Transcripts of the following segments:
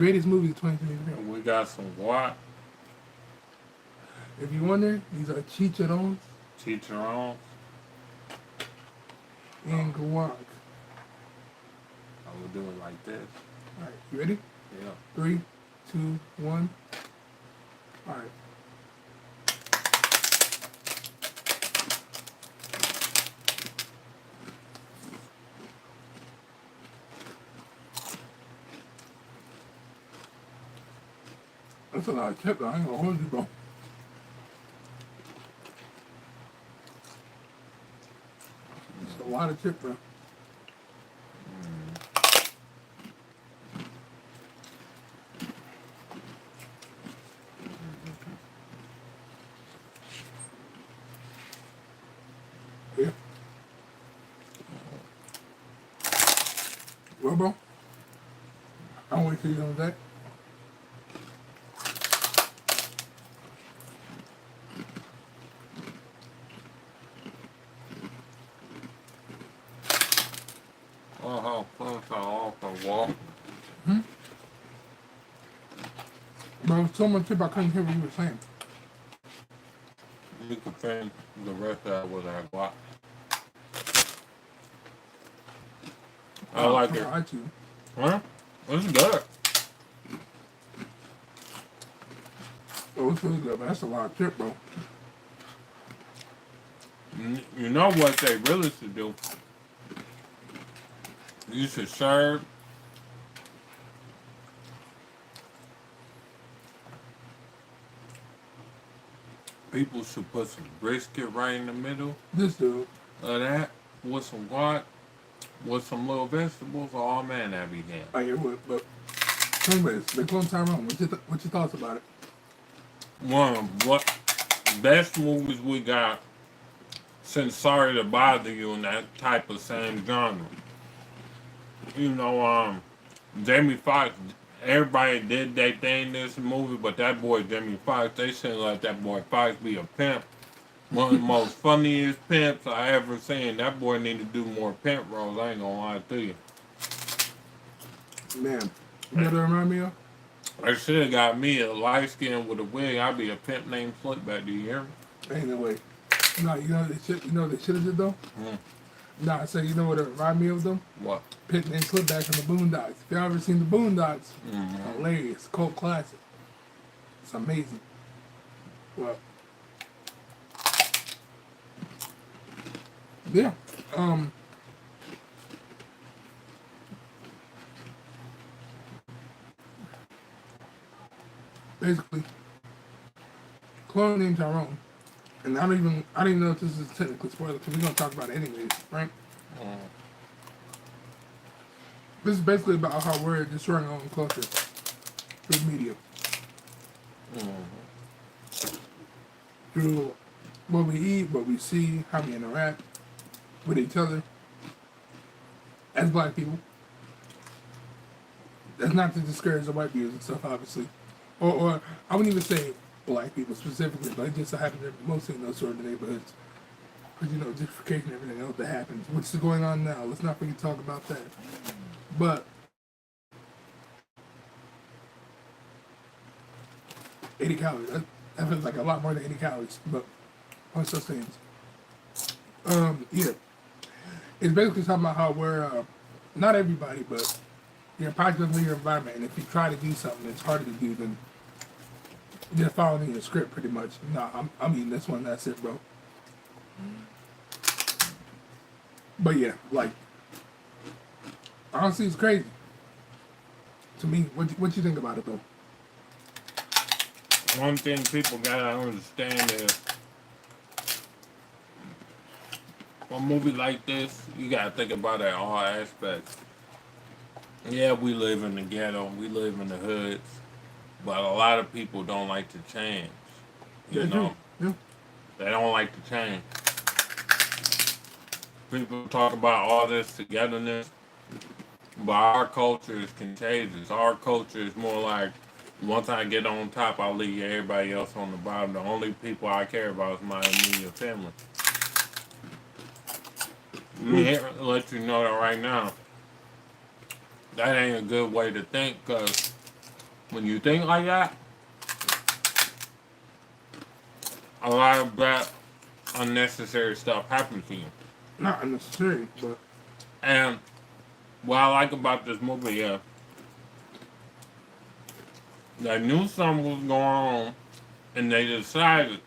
Greatest movies of 2023. We got some guac, If you wonder, these are chicharrones Tyrone. and guac. I would do it like this. All right, you ready? Yeah. 3, 2, 1. All right. That's a lot of chip, though. I ain't gonna hold you, bro. It's a lot of chip, bro. Yeah. Well, bro, I'll wait till you on that. Oh, close off the wall. Bro, so much chip I couldn't hear what you were saying. You can finish the rest of it with that guac. I like it. I too. Huh? It's good. Oh, it's really good, but that's a lot of chip, bro. You know what they really should do? You should serve. People should put some brisket right in the middle This dude. of that with some guac, with some little vegetables. Oh man, that'd be damn. I hear what, but anyways, they clone Tyrone. What's your thoughts about it? One of what best movies we got since Sorry to Bother You in that type of same genre. You know, Jamie Foxx, everybody did their thing in this movie, but that boy Jamie Foxx, they shouldn't let that boy Foxx be a pimp. One of the most funniest pimps I ever seen. That boy need to do more pimp roles, I ain't gonna lie to you. Man, you know what that remind me of? I should have got me a light skin with a wig. I'd be a pimp named Slickback, do you hear me? Ain't no way. No, they should have did though? Mm. Nah, I said, you know what it remind me of them? What? Pit and Slipback from the Boondocks. If y'all ever seen the Boondocks, Mm-hmm. hilarious, cult classic. It's amazing. Well, yeah. Basically, clone named Tyrone, and I don't even know if this is technically spoiler because we're gonna talk about it anyways, right? Mm. This is basically about how we're destroying our own culture through media, through what we eat, what we see, how we interact with each other as black people. That's not to discourage the white viewers and stuff, obviously. Or I wouldn't even say black people specifically, but it just so happens that mostly in those sort of neighborhoods. Because, you know, gentrification and everything else that happens, which is going on now. Let's not forget to talk about that. But 80 calories, that feels like a lot more than 80 calories, but on such things. Yeah. It's basically talking about how we're, not everybody, but you're positively your environment, and if you try to do something that's harder to do than just following your script, pretty much. Nah, I'm eating this one. That's it, bro. But yeah, like honestly, it's crazy to me. What you think about it though? One thing people gotta understand is, for a movie like this, you gotta think about it in all aspects. Yeah, we live in the ghetto, we live in the hoods, but a lot of people don't like to change. You Yeah, true. know, Yeah. they don't like to change. People talk about all this togetherness, but our culture is contagious. Our culture is more like, once I get on top, I'll leave everybody else on the bottom. The only people I care about is my immediate family. Let you know that right now. That ain't a good way to think, because when you think like that, a lot of bad, unnecessary stuff happens to you. Not unnecessary, but And what I like about this movie is they knew something was going on, and they decided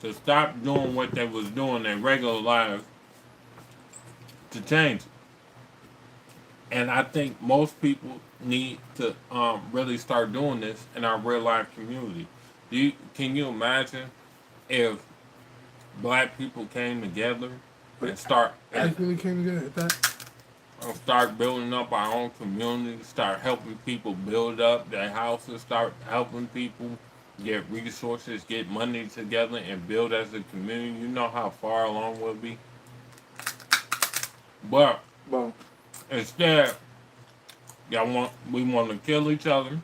to stop doing what they was doing in their regular lives to change it. And I think most people need to really start doing this in our real life community. Can you imagine if black people came together and really came together at that. start building up our own community, start helping people build up their houses, start helping people get resources, get money together, and build as a community? You know how far along we'll be. But Well, instead, we want to kill each other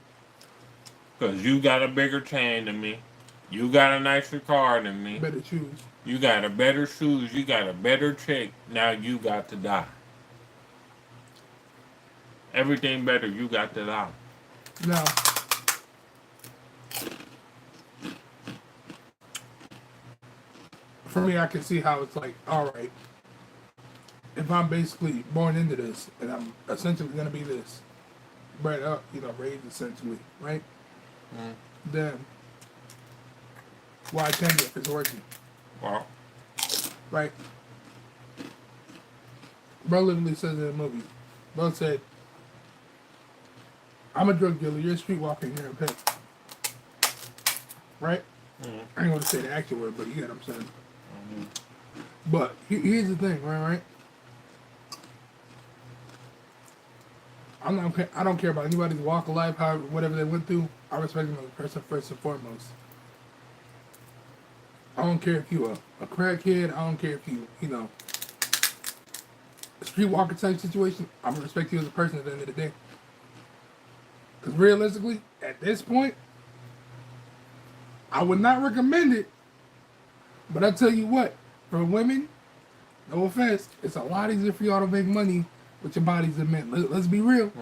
because you got a bigger chain than me, you got a nicer car than me, better choose. you got a better shoes, you got a better chick. Now you got to die. Everything better, you got to die. Now, for me, I can see how it's like, all right, if I'm basically born into this and I'm essentially going to be this, bred up, raised essentially, right? Mm. Then why change it if it's working, Well, right? Bro literally says in the movie, bro said, I'm a drug dealer, you're a streetwalker, and you're a pimp. Right? I ain't going to say the actual word, but you get what I'm saying. But here's the thing, right? I don't care about anybody's walk of life, whatever they went through. I respect them as a person first and foremost. I don't care if you a crackhead. I don't care if you a streetwalker type situation. I'm gonna respect you as a person at the end of the day. Because realistically, at this point, I would not recommend it. But I tell you what, for women, no offense, it's a lot easier for y'all to make money with your bodies than men. Let's be real.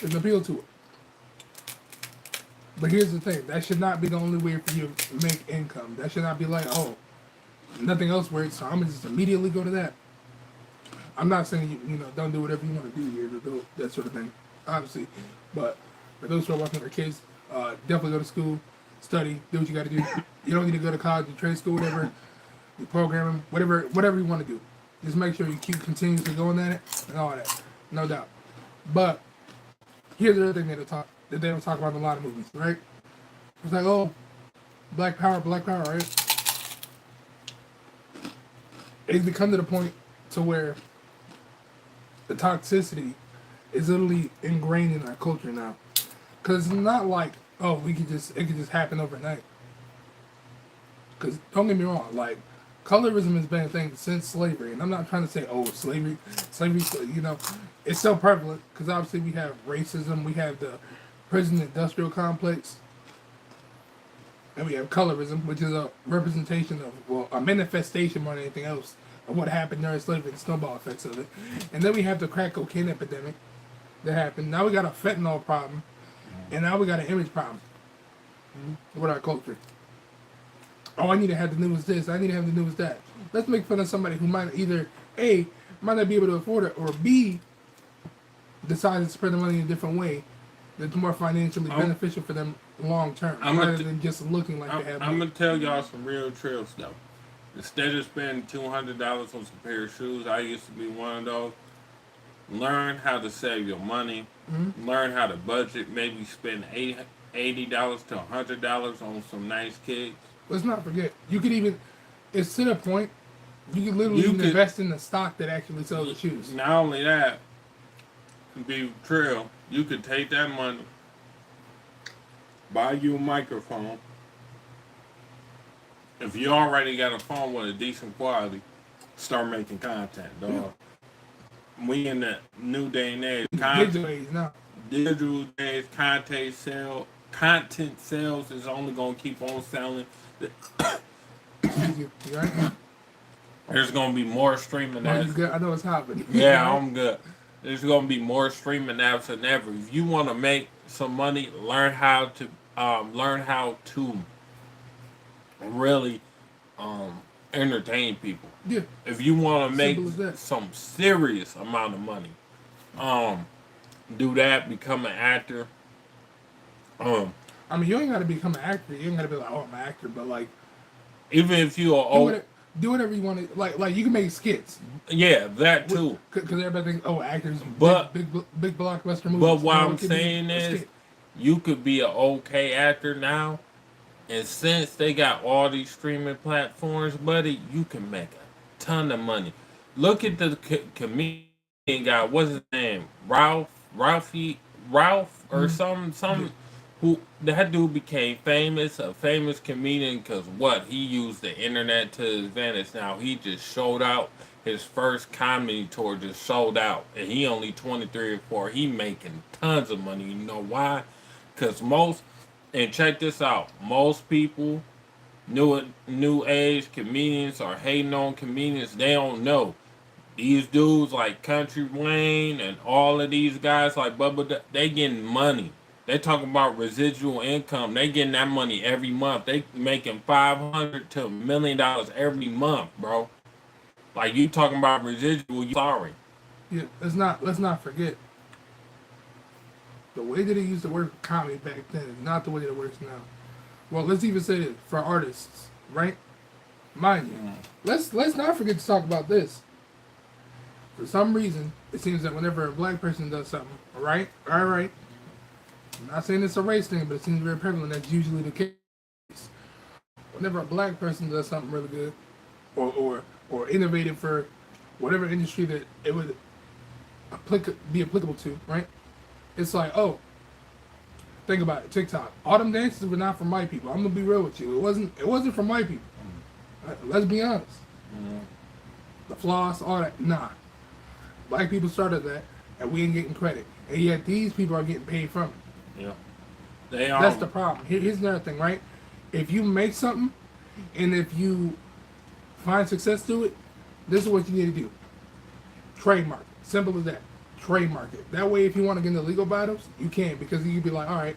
There's an appeal to it. But here's the thing, that should not be the only way for you to make income. That should not be like, oh, nothing else works, so I'm going to just immediately go to that. I'm not saying, don't do whatever you want to do here, that sort of thing, obviously. But for those who are watching their kids, definitely go to school, study, do what you got to do. You don't need to go to college, do trade school, whatever, you programming, whatever you want to do. Just make sure you keep continuously going at it and all that, no doubt. But here's the other thing that they don't talk about in a lot of movies, right? It's like, oh, black power, right? It's become to the point to where the toxicity is literally ingrained in our culture now. Because it's not like, oh, it could just happen overnight. Because don't get me wrong, like, colorism has been a thing since slavery, and I'm not trying to say, oh, slavery, it's so prevalent, because obviously we have racism, we have the prison industrial complex, and we have colorism, which is a representation of, well, a manifestation more than anything else of what happened during slavery and the snowball effects of it. And then we have the crack cocaine epidemic that happened. Now we got a fentanyl problem, and now we got an image problem with our culture. Oh, I need to have the newest this, I need to have the newest that. Let's make fun of somebody who might either, A, might not be able to afford it, or B, decides to spread the money in a different way that's more financially beneficial for them long term, rather than just looking like they have money. I'm going to tell y'all some real trill stuff. Instead of spending $200 on some pair of shoes, I used to be one of those. Learn how to save your money. Learn how to budget. Maybe spend $80 to $100 on some nice kicks. Let's not forget, you could even, it's to the point, you could literally invest in the stock that actually sells the shoes. Not only that, to be trill, you could take that money, buy you a microphone. If you already got a phone with a decent quality, start making content, dog. Yeah. We in the new day and age. Digital age now. Digital days, content sales is only going to keep on selling. You right? There's going to be more streaming apps. Good. I know it's happening. Yeah, I'm good. There's going to be more streaming apps than ever. If you want to make some money, learn how to really um, entertain people. Yeah, If you want to make simple as that. some serious amount of money, um, do that. Become an actor. Um, I mean, you ain't got to become an actor. You ain't got to be like, oh, I'm an actor, but like, even if you are do old, whatever, do whatever you want to. Like you can make skits. yeah, that too. Because everybody thinks, oh, actors, But big blockbuster movies. but what No, I'm it could be saying a is, skit. you could be an okay actor now, and since they got all these streaming platforms, buddy, you can make a ton of money. Look at the comedian guy. What's his name? Ralph, or Mm. Yeah. some who that dude became famous, a famous comedian, because what he used the internet to his advantage. Now he just showed out. His first comedy tour just sold out, and he only 23 or 4. He making tons of money. You know why? Because most, and check this out, most people, new age comedians are hating on comedians. They don't know these dudes like Country Wayne and all of these guys like Bubba. They getting money. They talking about residual income. They getting that money every month. They making $500 to $1 million every month, bro. Like you talking about residual. You sorry. Yeah, let's not forget the way that they used to work comedy back then is not the way that it works now. Well, let's even say it for artists, right? Mind you, let's not forget to talk about this. For some reason, it seems that whenever a black person does something, all right, I'm not saying it's a race thing, but it seems very prevalent. That's usually the case. Whenever a black person does something really good, or innovative for whatever industry that it would be applicable to, right? It's like, oh, think about it. TikTok. All them dances were not from white people. I'm gonna be real with you. It wasn't from white people. Let's be honest. The floss, all that. Nah. Black people started that, and we ain't getting credit. And yet these people are getting paid from it. Yeah, they are. That's the problem. Here's another thing, right? If you make something, and if you find success through it, this is what you need to do. Trademark it. Simple as that. Trademark it. That way, if you want to get into legal battles, you can, because you can be like, all right,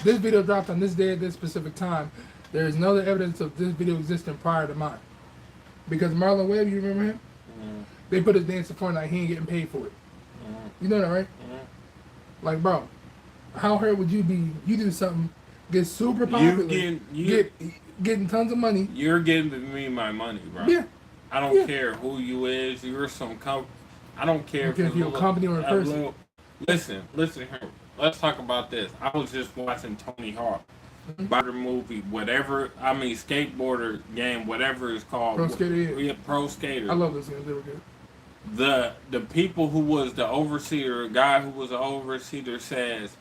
this video dropped on this day at this specific time. There is no other evidence of this video existing prior to mine. Because Marlon Webb, you remember him? They put his dance in Fortnite, he ain't getting paid for it. You know that, right? Like, bro, how hurt would you be? You do something, get super popular, getting tons of money. You're giving me my money, bro. Yeah. I don't care who you is. You're some I don't care if you're a company or a person. Listen here. Let's talk about this. I was just watching Tony Hawk. About the movie, whatever, skateboarder game, whatever it's called. Pro Skater, yeah. Pro Skater. I love those games, they were good. The people who was the overseer, a guy who was the overseer says,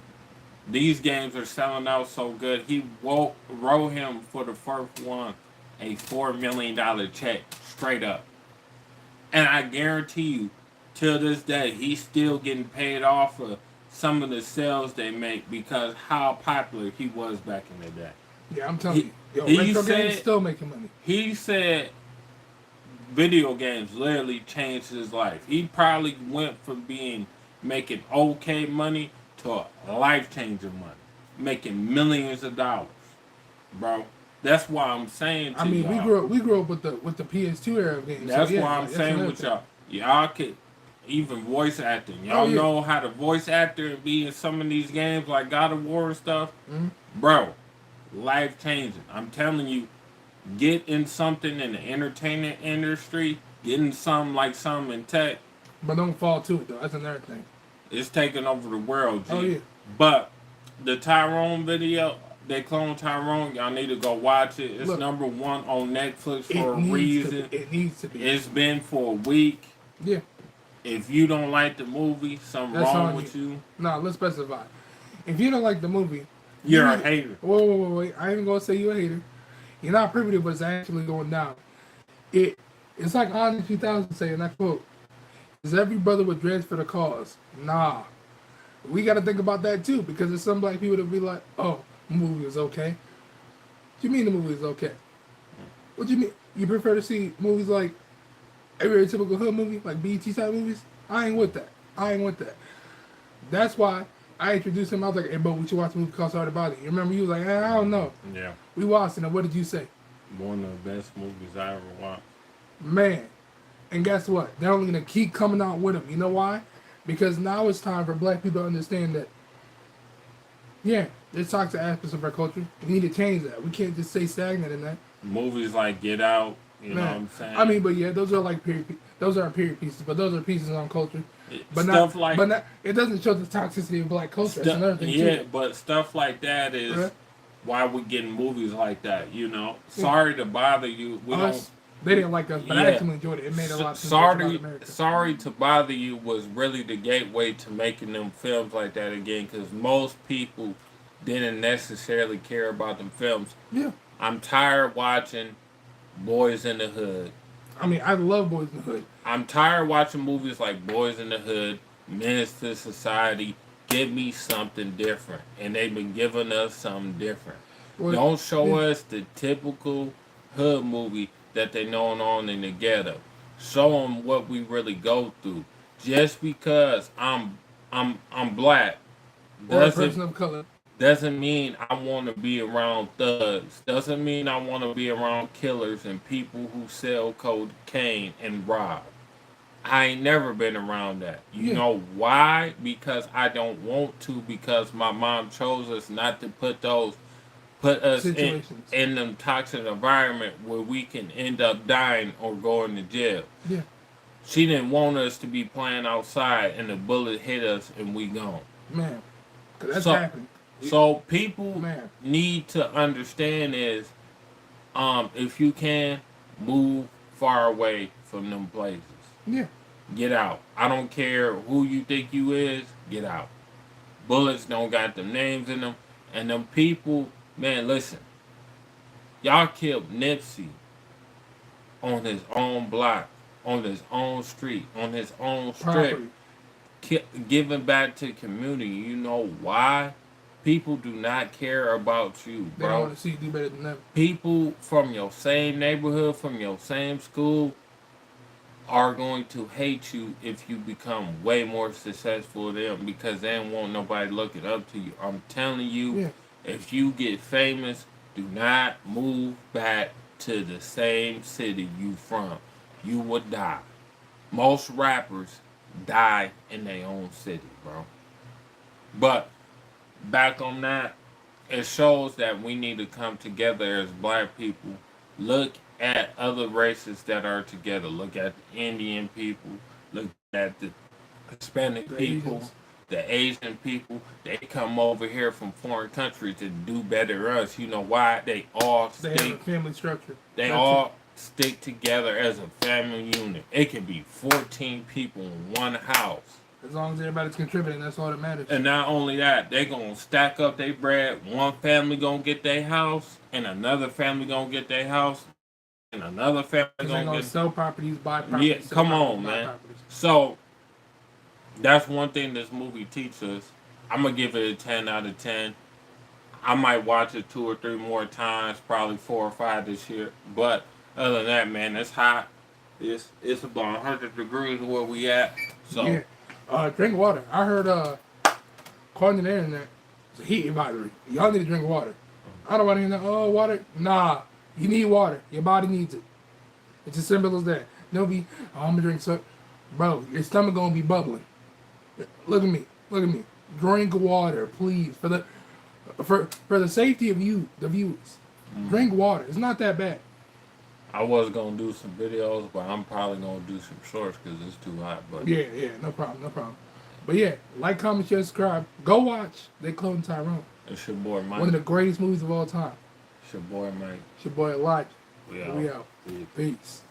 these games are selling out so good, he wrote him for the first one a $4 million check, straight up. And I guarantee you, till this day, he's still getting paid off of some of the sales they make because how popular he was back in the day. Yeah, I'm telling you. Yo, retro games still making money. He said video games literally changed his life. He probably went from making okay money to a life-changing money. Making millions of dollars. Bro. That's why I'm saying to y'all. we grew up with the PS2 era of games. That's why I'm saying with y'all. Y'all could even voice acting. Y'all know how to voice actor and be in some of these games like God of War and stuff. Bro, life changing. I'm telling you, get in something in the entertainment industry, get in something in tech. But don't fall to it though. That's another thing. It's taking over the world, G. Oh yeah. But the Tyrone video, they cloned Tyrone. Y'all need to go watch it. It's number 1 on Netflix for a reason. It needs to be. It's been for a week. Yeah. If you don't like the movie, something wrong with you. No, let's specify. If you don't like the movie, you're a hater. Wait. I ain't gonna say you're a hater. You're not privy to what's actually going down. It's like Andre 2000 saying, I quote, "Is every brother with dreads for the cause?" Nah. We got to think about that too, because there's some black people that be like, "Oh, the movie was okay." What do you mean the movie is okay? What do you mean? You prefer to see movies like every typical hood movie, like BET type movies? I ain't with that. That's why I introduced him. I was like, "Hey, bro, we should watch a movie called Sorry to Bother You." You remember? He was like, "I don't know." Yeah. We watched it, and what did you say? One of the best movies I ever watched. Man. And guess what? They're only gonna keep coming out with them. You know why? Because now it's time for black people to understand that, yeah, there's toxic aspects of our culture. We need to change that. We can't just stay stagnant in that. Movies like Get Out, you know what I'm saying? I mean, but yeah, those are like those aren't period pieces, but those are pieces on culture. But stuff not, like, but not, it doesn't show the toxicity of black culture. That's another thing yeah, too. but stuff like that is Yeah. why we getting movies like that. You know, Sorry to Bother You. We don't. They didn't like us, but I actually enjoyed it. It made a lot of sense about America. Sorry to Bother You was really the gateway to making them films like that again, because most people didn't necessarily care about them films. Yeah. I'm tired watching Boys in the Hood. I mean, I love Boys in the Hood. I'm tired watching movies like Boys in the Hood, Menace to Society. Give me something different, and they've been giving us something different. Don't show us the typical hood movie that they know on in the ghetto. Show them what we really go through. Just because I'm black Or a person of color doesn't mean I want to be around thugs. Doesn't mean I want to be around killers and people who sell cocaine and rob. I ain't never been around that. You know why? Because I don't want to. Because my mom chose us not to put us in them toxic environment where we can end up dying or going to jail. Yeah. She didn't want us to be playing outside and the bullet hit us and we gone. Man, because that's happening. So people need to understand is, if you can, move far away from them places. Yeah. Get out. I don't care who you think you is, get out. Bullets don't got them names in them. And them people, man, listen. Y'all killed Nipsey on his own block, on his own street, on his own strip. Giving back to the community. You know why? People do not care about you, bro. They don't want to see you do better than them. People from your same neighborhood, from your same school, are going to hate you if you become way more successful than them because they don't want nobody looking up to you. I'm telling you, if you get famous, do not move back to the same city you from. You would die. Most rappers die in their own city, bro. But back on that, it shows that we need to come together as black people. Look at other races that are together. Look at the Indian people. Look at the Hispanic people, the Asian people. They come over here from foreign countries to do better than us. You know why? They all have a family structure. They all stick together as a family unit. It can be 14 people in one house. As long as everybody's contributing, that's all that matters. And not only that, they gonna stack up their bread. One family gonna get their house, and another family gonna get their house, and another family gonna sell properties, buy properties. Yeah, come on, man. So that's one thing this movie teaches us. I'm gonna give it a 10 out of 10. I might watch it 2 or 3 more times, probably 4 or 5 this year. But other than that, man, it's hot. It's about 100 degrees where we at. So. Yeah. Drink water. I heard, according to the internet, it's a heat advisory. Y'all need to drink water. I don't want to hear that, oh, water. Nah, you need water. Your body needs it. It's as simple as that. Don't be, oh, I'm going to drink so. Bro, your stomach going to be bubbling. Look at me. Look at me. Drink water, please. For the safety of you, the viewers. Drink water. It's not that bad. I was going to do some videos, but I'm probably going to do some shorts because it's too hot. But yeah, no problem. But yeah, like, comment, share, subscribe. Go watch They Cloned Tyrone. It's your boy Mike. One of the greatest movies of all time. It's your boy Mike. It's your boy Elijah. We out. Peace.